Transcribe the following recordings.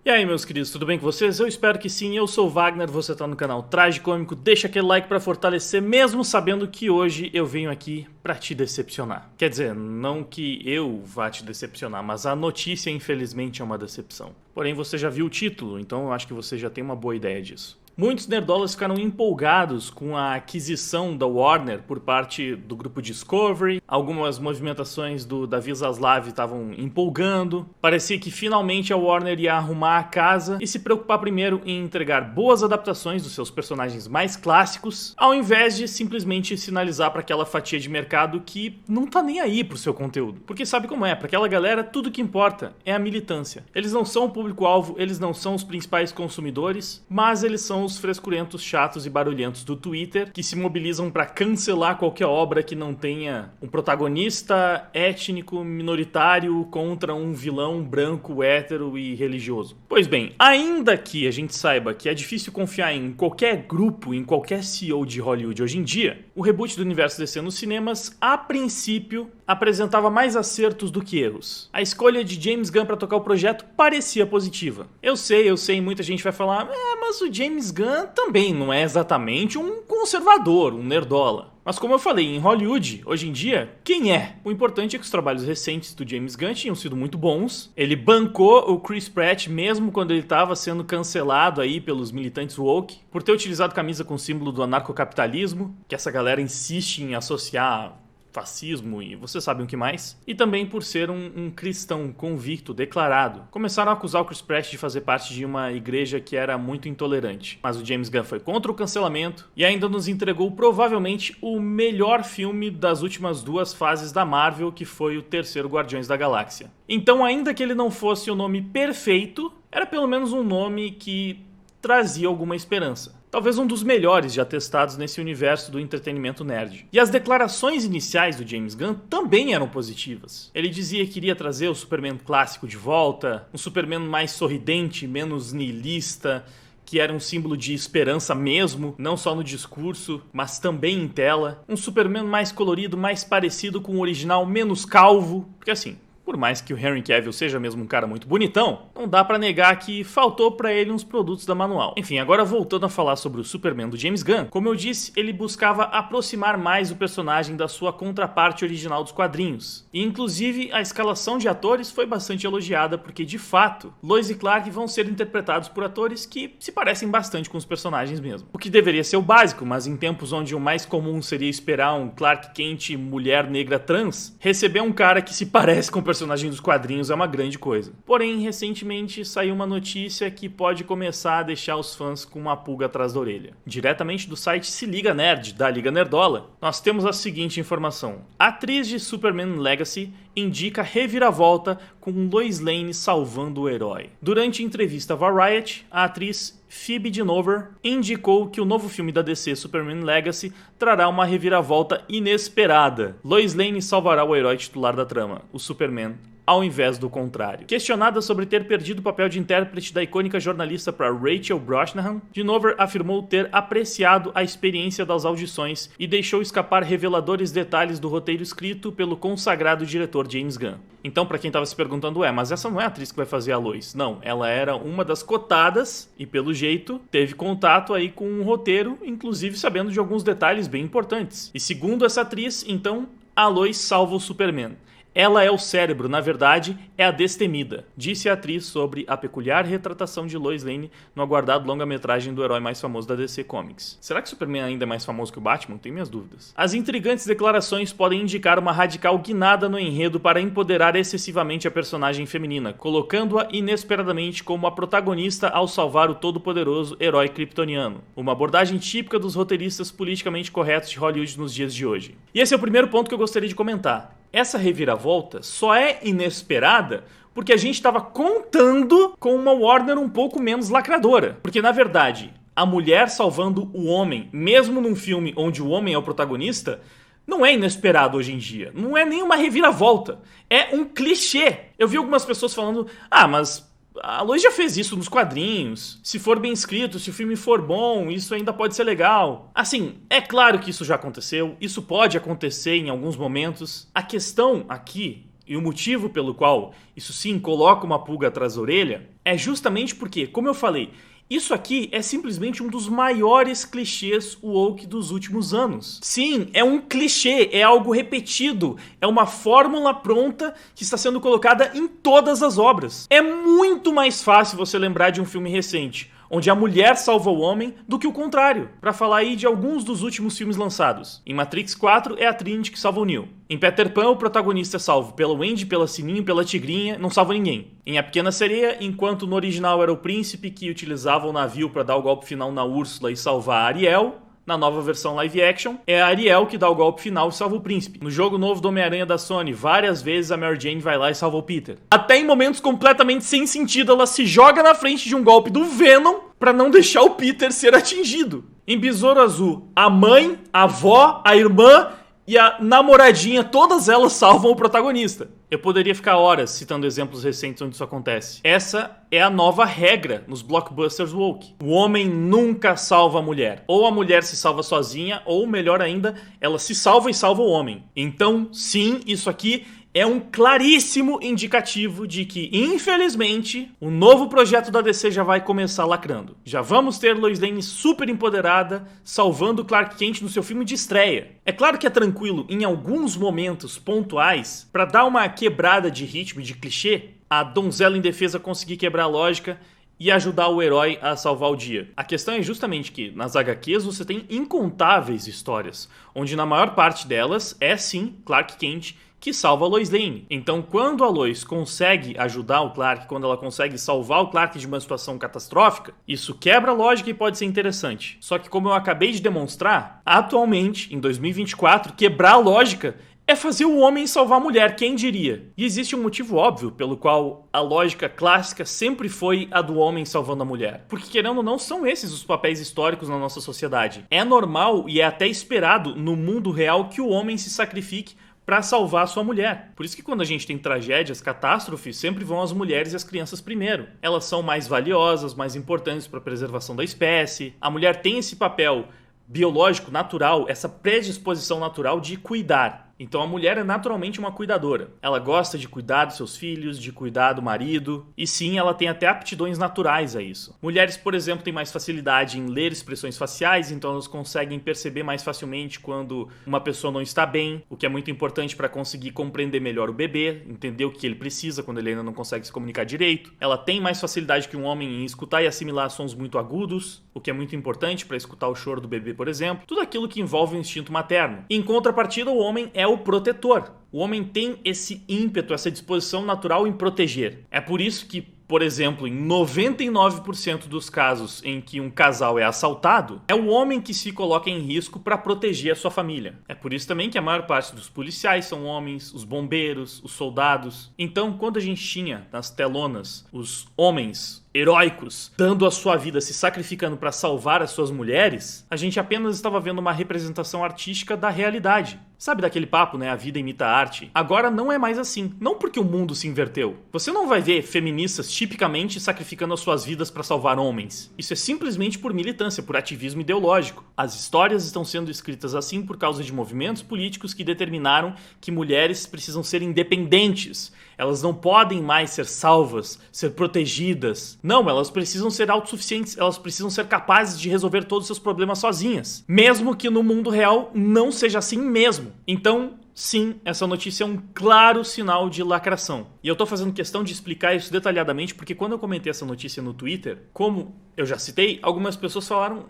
E aí, meus queridos, tudo bem com vocês? Eu espero que sim, eu sou o Wagner, você tá no canal Tragicômico, deixa aquele like pra fortalecer, mesmo sabendo que hoje eu venho aqui pra te decepcionar. Quer dizer, não que eu vá te decepcionar, mas a notícia infelizmente é uma decepção. Porém, você já viu o título, então eu acho que você já tem uma boa ideia disso. Muitos nerdolas ficaram empolgados com a aquisição da Warner por parte do grupo Discovery. Algumas movimentações do Davi Zaslav estavam empolgando. Parecia que finalmente a Warner ia arrumar a casa e se preocupar primeiro em entregar boas adaptações dos seus personagens mais clássicos, ao invés de simplesmente sinalizar para aquela fatia de mercado que não tá nem aí pro seu conteúdo. Porque sabe como é, para aquela galera tudo que importa é a militância. Eles não são o público-alvo, eles não são os principais consumidores, mas eles são os frescurentos, chatos e barulhentos do Twitter que se mobilizam para cancelar qualquer obra que não tenha um protagonista étnico minoritário contra um vilão branco, hétero e religioso. Pois bem, ainda que a gente saiba que é difícil confiar em qualquer grupo, em qualquer CEO de Hollywood hoje em dia, o reboot do universo DC nos cinemas, a princípio, apresentava mais acertos do que erros. A escolha de James Gunn para tocar o projeto parecia positiva. Eu sei, muita gente vai falar, mas o James Gunn também não é exatamente um conservador, um nerdola. Mas como eu falei, em Hollywood, hoje em dia, quem é? O importante é que os trabalhos recentes do James Gunn tinham sido muito bons. Ele bancou o Chris Pratt mesmo quando ele estava sendo cancelado aí pelos militantes woke, por ter utilizado camisa com o símbolo do anarcocapitalismo, que essa galera insiste em associar fascismo e você sabe o que mais, e também por ser um cristão convicto, declarado. Começaram a acusar o Chris Pratt de fazer parte de uma igreja que era muito intolerante, mas o James Gunn foi contra o cancelamento e ainda nos entregou provavelmente o melhor filme das últimas duas fases da Marvel, que foi o terceiro Guardiões da Galáxia. Então, ainda que ele não fosse o nome perfeito, era pelo menos um nome que trazia alguma esperança. Talvez um dos melhores já testados nesse universo do entretenimento nerd. E as declarações iniciais do James Gunn também eram positivas. Ele dizia que iria trazer o Superman clássico de volta, um Superman mais sorridente, menos niilista, que era um símbolo de esperança mesmo, não só no discurso, mas também em tela. Um Superman mais colorido, mais parecido com o original, menos calvo, porque assim, por mais que o Henry Cavill seja mesmo um cara muito bonitão, não dá pra negar que faltou pra ele uns produtos da Manual. Enfim, agora voltando a falar sobre o Superman do James Gunn, como eu disse, ele buscava aproximar mais o personagem da sua contraparte original dos quadrinhos. E inclusive a escalação de atores foi bastante elogiada, porque de fato, Lois e Clark vão ser interpretados por atores que se parecem bastante com os personagens mesmo. O que deveria ser o básico, mas em tempos onde o mais comum seria esperar um Clark Kent mulher negra trans, receber um cara que se parece com o personagem dos quadrinhos é uma grande coisa. Porém, recentemente saiu uma notícia que pode começar a deixar os fãs com uma pulga atrás da orelha. Diretamente do site Se Liga Nerd, da Liga Nerdola, nós temos a seguinte informação. A atriz de Superman Legacy indica reviravolta com Lois Lane salvando o herói. Durante entrevista a Variety, a atriz Phoebe Dynevor indicou que o novo filme da DC, Superman Legacy, trará uma reviravolta inesperada. Lois Lane salvará o herói titular da trama, o Superman, ao invés do contrário. Questionada sobre ter perdido o papel de intérprete da icônica jornalista para Rachel Brosnahan, Dynevor afirmou ter apreciado a experiência das audições e deixou escapar reveladores detalhes do roteiro escrito pelo consagrado diretor James Gunn. Então, para quem estava se perguntando, mas essa não é a atriz que vai fazer a Lois. Não, ela era uma das cotadas e, pelo jeito, teve contato aí com o roteiro, inclusive sabendo de alguns detalhes bem importantes. E segundo essa atriz, então, a Lois salva o Superman. Ela é o cérebro, na verdade, é a destemida, disse a atriz sobre a peculiar retratação de Lois Lane no aguardado longa-metragem do herói mais famoso da DC Comics. Será que Superman ainda é mais famoso que o Batman? Tenho minhas dúvidas. As intrigantes declarações podem indicar uma radical guinada no enredo para empoderar excessivamente a personagem feminina, colocando-a inesperadamente como a protagonista ao salvar o todo-poderoso herói kryptoniano. Uma abordagem típica dos roteiristas politicamente corretos de Hollywood nos dias de hoje. E esse é o primeiro ponto que eu gostaria de comentar. Essa reviravolta só é inesperada porque a gente estava contando com uma Warner um pouco menos lacradora. Porque, na verdade, a mulher salvando o homem, mesmo num filme onde o homem é o protagonista, não é inesperado hoje em dia. Não é nenhuma reviravolta. É um clichê. Eu vi algumas pessoas falando, mas a Lois já fez isso nos quadrinhos. Se for bem escrito, se o filme for bom, isso ainda pode ser legal. Assim, é claro que isso já aconteceu. Isso pode acontecer em alguns momentos. A questão aqui e o motivo pelo qual isso sim coloca uma pulga atrás da orelha é justamente porque, como eu falei, isso aqui é simplesmente um dos maiores clichês woke dos últimos anos. Sim, é um clichê, é algo repetido, é uma fórmula pronta que está sendo colocada em todas as obras. É muito mais fácil você lembrar de um filme recente, onde a mulher salva o homem, do que o contrário, para falar aí de alguns dos últimos filmes lançados. Em Matrix 4 é a Trinity que salva o Neo. Em Peter Pan o protagonista é salvo pelo Wendy, pela Sininho, pela Tigrinha, não salva ninguém. Em A Pequena Sereia, enquanto no original era o príncipe que utilizava o navio para dar o golpe final na Úrsula e salvar a Ariel, na nova versão live action, é a Ariel que dá o golpe final e salva o príncipe. No jogo novo do Homem-Aranha da Sony, várias vezes a Mary Jane vai lá e salva o Peter. Até em momentos completamente sem sentido, ela se joga na frente de um golpe do Venom pra não deixar o Peter ser atingido. Em Besouro Azul, a mãe, a avó, a irmã e a namoradinha, todas elas salvam o protagonista. Eu poderia ficar horas citando exemplos recentes onde isso acontece. Essa é a nova regra nos blockbusters woke. O homem nunca salva a mulher. Ou a mulher se salva sozinha, ou melhor ainda, ela se salva e salva o homem. Então, sim, isso aqui é um claríssimo indicativo de que, infelizmente, o novo projeto da DC já vai começar lacrando. Já vamos ter Lois Lane super empoderada, salvando Clark Kent no seu filme de estreia. É claro que é tranquilo, em alguns momentos pontuais, para dar uma quebrada de ritmo e de clichê, a donzela indefesa conseguir quebrar a lógica e ajudar o herói a salvar o dia. A questão é justamente que, nas HQs, você tem incontáveis histórias, onde na maior parte delas é sim Clark Kent que salva a Lois Lane. Então, quando a Lois consegue ajudar o Clark, quando ela consegue salvar o Clark de uma situação catastrófica, isso quebra a lógica e pode ser interessante. Só que, como eu acabei de demonstrar, atualmente, em 2024, quebrar a lógica é fazer o homem salvar a mulher, quem diria? E existe um motivo óbvio pelo qual a lógica clássica sempre foi a do homem salvando a mulher. Porque, querendo ou não, são esses os papéis históricos na nossa sociedade. É normal e é até esperado no mundo real que o homem se sacrifique para salvar sua mulher. Por isso que quando a gente tem tragédias, catástrofes, sempre vão as mulheres e as crianças primeiro. Elas são mais valiosas, mais importantes para a preservação da espécie. A mulher tem esse papel biológico, natural, essa predisposição natural de cuidar. Então a mulher é naturalmente uma cuidadora. Ela gosta de cuidar dos seus filhos, de cuidar do marido. E sim, ela tem até aptidões naturais a isso. Mulheres, por exemplo, têm mais facilidade em ler expressões faciais, então elas conseguem perceber mais facilmente quando uma pessoa não está bem, o que é muito importante para conseguir compreender melhor o bebê, entender o que ele precisa quando ele ainda não consegue se comunicar direito. Ela tem mais facilidade que um homem em escutar e assimilar sons muito agudos, o que é muito importante para escutar o choro do bebê, por exemplo. Tudo aquilo que envolve o instinto materno. Em contrapartida, o homem é o protetor. O homem tem esse ímpeto, essa disposição natural em proteger. É por isso que, por exemplo, em 99% dos casos em que um casal é assaltado, é o homem que se coloca em risco para proteger a sua família. É por isso também que a maior parte dos policiais são homens, os bombeiros, os soldados. Então, quando a gente tinha nas telonas os homens heróicos dando a sua vida, se sacrificando para salvar as suas mulheres, a gente apenas estava vendo uma representação artística da realidade. Sabe daquele papo, né? A vida imita a arte? Agora não é mais assim. Não porque o mundo se inverteu. Você não vai ver feministas tipicamente sacrificando as suas vidas para salvar homens. Isso é simplesmente por militância, por ativismo ideológico. As histórias estão sendo escritas assim por causa de movimentos políticos que determinaram que mulheres precisam ser independentes. Elas não podem mais ser salvas, ser protegidas. Não, elas precisam ser autossuficientes, elas precisam ser capazes de resolver todos os seus problemas sozinhas. Mesmo que no mundo real não seja assim mesmo. Então, sim, essa notícia é um claro sinal de lacração. E eu tô fazendo questão de explicar isso detalhadamente porque quando eu comentei essa notícia no Twitter, como eu já citei, algumas pessoas falaram: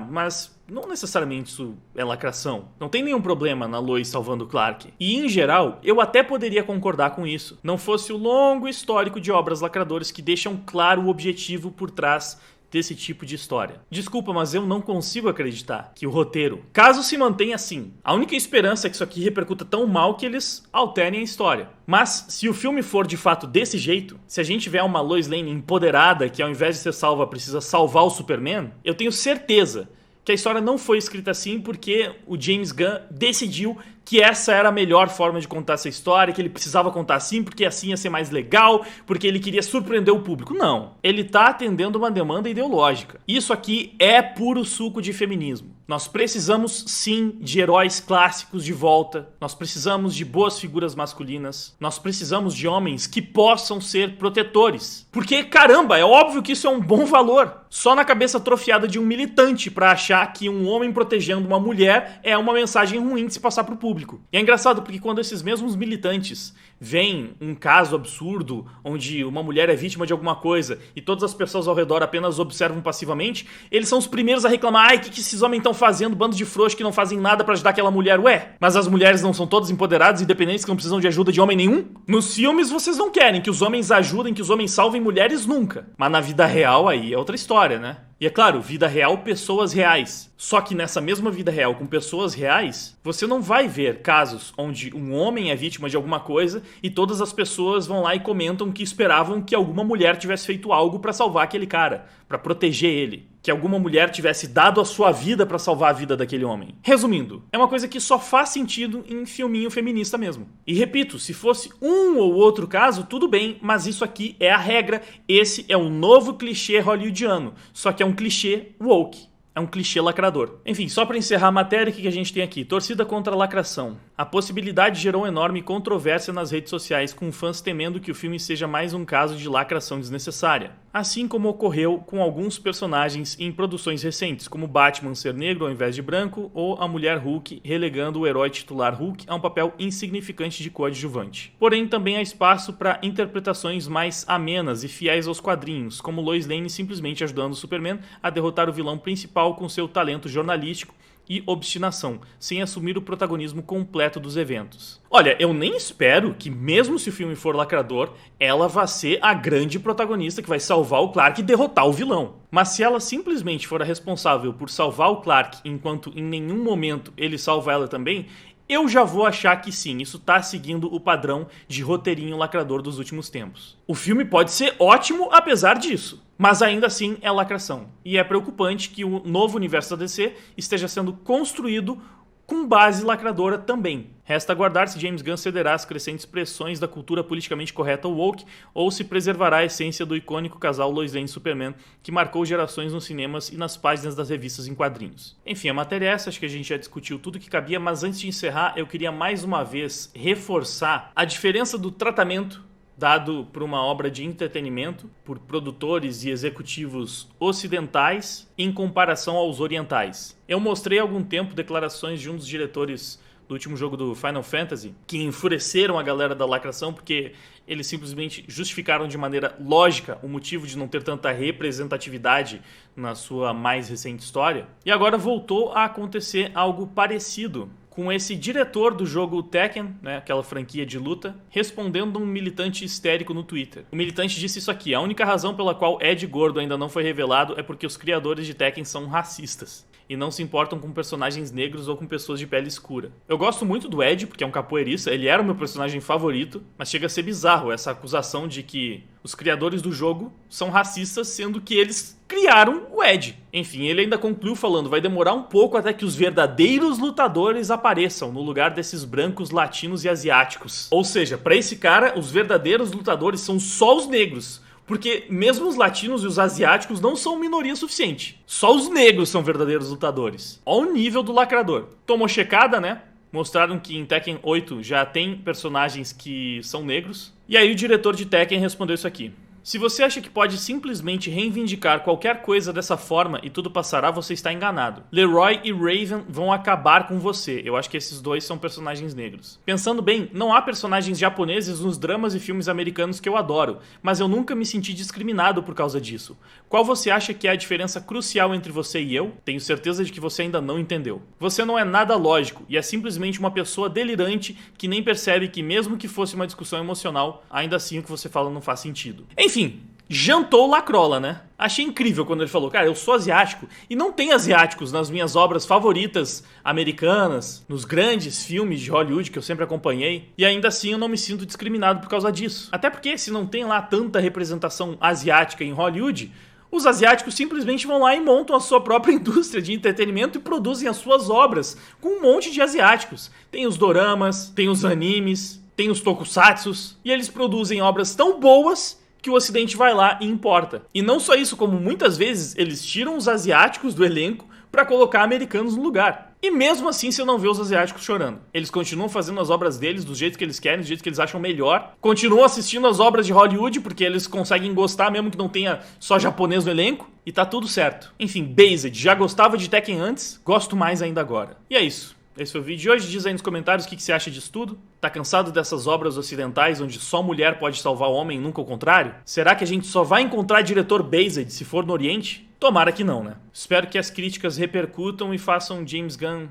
mas não necessariamente isso é lacração. Não tem nenhum problema na Lois salvando Clark. E, em geral, eu até poderia concordar com isso. Não fosse o longo histórico de obras lacradoras que deixam claro o objetivo por trás desse tipo de história. Desculpa, mas eu não consigo acreditar que o roteiro, caso se mantenha assim, a única esperança é que isso aqui repercuta tão mal que eles alterem a história. Mas, se o filme for de fato desse jeito, se a gente tiver uma Lois Lane empoderada que ao invés de ser salva precisa salvar o Superman, eu tenho certeza que a história não foi escrita assim porque o James Gunn decidiu que essa era a melhor forma de contar essa história, que ele precisava contar assim, porque assim ia ser mais legal, porque ele queria surpreender o público. Não. Ele tá atendendo uma demanda ideológica. Isso aqui é puro suco de feminismo. Nós precisamos, sim, de heróis clássicos de volta. Nós precisamos de boas figuras masculinas. Nós precisamos de homens que possam ser protetores. Porque, caramba, é óbvio que isso é um bom valor. Só na cabeça atrofiada de um militante pra achar que um homem protegendo uma mulher é uma mensagem ruim de se passar pro público. E é engraçado porque quando esses mesmos militantes veem um caso absurdo onde uma mulher é vítima de alguma coisa e todas as pessoas ao redor apenas observam passivamente, eles são os primeiros a reclamar: ai, o que esses homens estão fazendo, bando de frouxos que não fazem nada pra ajudar aquela mulher. Ué, mas as mulheres não são todas empoderadas, independentes, que não precisam de ajuda de homem nenhum? Nos filmes vocês não querem que os homens ajudem, que os homens salvem mulheres nunca. Mas na vida real aí é outra história, né? E é claro, vida real, pessoas reais. Só que nessa mesma vida real, com pessoas reais, você não vai ver casos onde um homem é vítima de alguma coisa e todas as pessoas vão lá e comentam que esperavam que alguma mulher tivesse feito algo pra salvar aquele cara, pra proteger ele. Que alguma mulher tivesse dado a sua vida pra salvar a vida daquele homem. Resumindo, é uma coisa que só faz sentido em filminho feminista mesmo. E repito, se fosse um ou outro caso, tudo bem, mas isso aqui é a regra. Esse é um novo clichê hollywoodiano, só que é um clichê woke. É um clichê lacrador. Enfim, só pra encerrar a matéria, o que a gente tem aqui? Torcida contra a lacração. A possibilidade gerou enorme controvérsia nas redes sociais, com fãs temendo que o filme seja mais um caso de lacração desnecessária. Assim como ocorreu com alguns personagens em produções recentes, como Batman ser negro ao invés de branco, ou a mulher Hulk relegando o herói titular Hulk a um papel insignificante de coadjuvante. Porém, também há espaço para interpretações mais amenas e fiéis aos quadrinhos, como Lois Lane simplesmente ajudando o Superman a derrotar o vilão principal com seu talento jornalístico e obstinação, sem assumir o protagonismo completo dos eventos. Olha, eu nem espero que, mesmo se o filme for lacrador, ela vá ser a grande protagonista que vai salvar o Clark e derrotar o vilão. Mas se ela simplesmente for a responsável por salvar o Clark, enquanto em nenhum momento ele salva ela também, eu já vou achar que sim, isso tá seguindo o padrão de roteirinho lacrador dos últimos tempos. O filme pode ser ótimo apesar disso, mas ainda assim é lacração. E é preocupante que o novo universo da DC esteja sendo construído com base lacradora também. Resta aguardar se James Gunn cederá às crescentes pressões da cultura politicamente correta woke ou se preservará a essência do icônico casal Lois Lane e Superman que marcou gerações nos cinemas e nas páginas das revistas em quadrinhos. Enfim, a matéria é essa, acho que a gente já discutiu tudo que cabia, mas antes de encerrar eu queria mais uma vez reforçar a diferença do tratamento dado por uma obra de entretenimento por produtores e executivos ocidentais em comparação aos orientais. Eu mostrei há algum tempo declarações de um dos diretores do último jogo do Final Fantasy que enfureceram a galera da lacração porque eles simplesmente justificaram de maneira lógica o motivo de não ter tanta representatividade na sua mais recente história. E agora voltou a acontecer algo parecido com esse diretor do jogo Tekken, né, aquela franquia de luta, respondendo um militante histérico no Twitter. O militante disse isso aqui: a única razão pela qual Ed Gordo ainda não foi revelado é porque os criadores de Tekken são racistas e não se importam com personagens negros ou com pessoas de pele escura. Eu gosto muito do Ed, porque é um capoeirista, ele era o meu personagem favorito, mas chega a ser bizarro essa acusação de que os criadores do jogo são racistas, sendo que eles criaram o Ed. Enfim, ele ainda concluiu falando: vai demorar um pouco até que os verdadeiros lutadores apareçam no lugar desses brancos, latinos e asiáticos. Ou seja, pra esse cara, os verdadeiros lutadores são só os negros. Porque mesmo os latinos e os asiáticos não são minoria suficiente. Só os negros são verdadeiros lutadores. Olha o nível do lacrador. Tomou checada, né? Mostraram que em Tekken 8 já tem personagens que são negros. E aí o diretor de Tekken respondeu isso aqui: se você acha que pode simplesmente reivindicar qualquer coisa dessa forma e tudo passará, você está enganado. Leroy e Raven vão acabar com você. Eu acho que esses dois são personagens negros. Pensando bem, não há personagens japoneses nos dramas e filmes americanos que eu adoro, mas eu nunca me senti discriminado por causa disso. Qual você acha que é a diferença crucial entre você e eu? Tenho certeza de que você ainda não entendeu. Você não é nada lógico e é simplesmente uma pessoa delirante que nem percebe que, mesmo que fosse uma discussão emocional, ainda assim o que você fala não faz sentido. Enfim, jantou lacrola, né? Achei incrível quando ele falou: cara, eu sou asiático e não tem asiáticos nas minhas obras favoritas americanas, nos grandes filmes de Hollywood que eu sempre acompanhei, e ainda assim eu não me sinto discriminado por causa disso. Até porque se não tem lá tanta representação asiática em Hollywood, Os asiáticos simplesmente vão lá e montam a sua própria indústria de entretenimento e produzem as suas obras com um monte de asiáticos. Tem os doramas, tem os animes, tem os tokusatsus, e eles produzem obras tão boas que o ocidente vai lá e importa. E não só isso, como muitas vezes eles tiram os asiáticos do elenco para colocar americanos no lugar. E mesmo assim você não vê os asiáticos chorando. Eles continuam fazendo as obras deles do jeito que eles querem, do jeito que eles acham melhor. Continuam assistindo as obras de Hollywood porque eles conseguem gostar mesmo que não tenha só japonês no elenco. E tá tudo certo. Enfim, Based, já gostava de Tekken antes, gosto mais ainda agora. E é isso. Esse foi o vídeo de hoje. Diz aí nos comentários o que você acha disso tudo. Tá cansado dessas obras ocidentais onde só mulher pode salvar o homem e nunca o contrário? Será que a gente só vai encontrar diretor Based se for no Oriente? Tomara que não, né? Espero que as críticas repercutam e façam James Gunn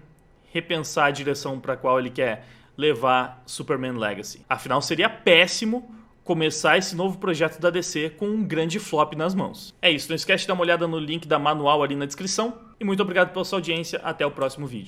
repensar a direção para qual ele quer levar Superman Legacy. Afinal, seria péssimo começar esse novo projeto da DC com um grande flop nas mãos. É isso, não esquece de dar uma olhada no link da manual ali na descrição. E muito obrigado pela sua audiência, até o próximo vídeo.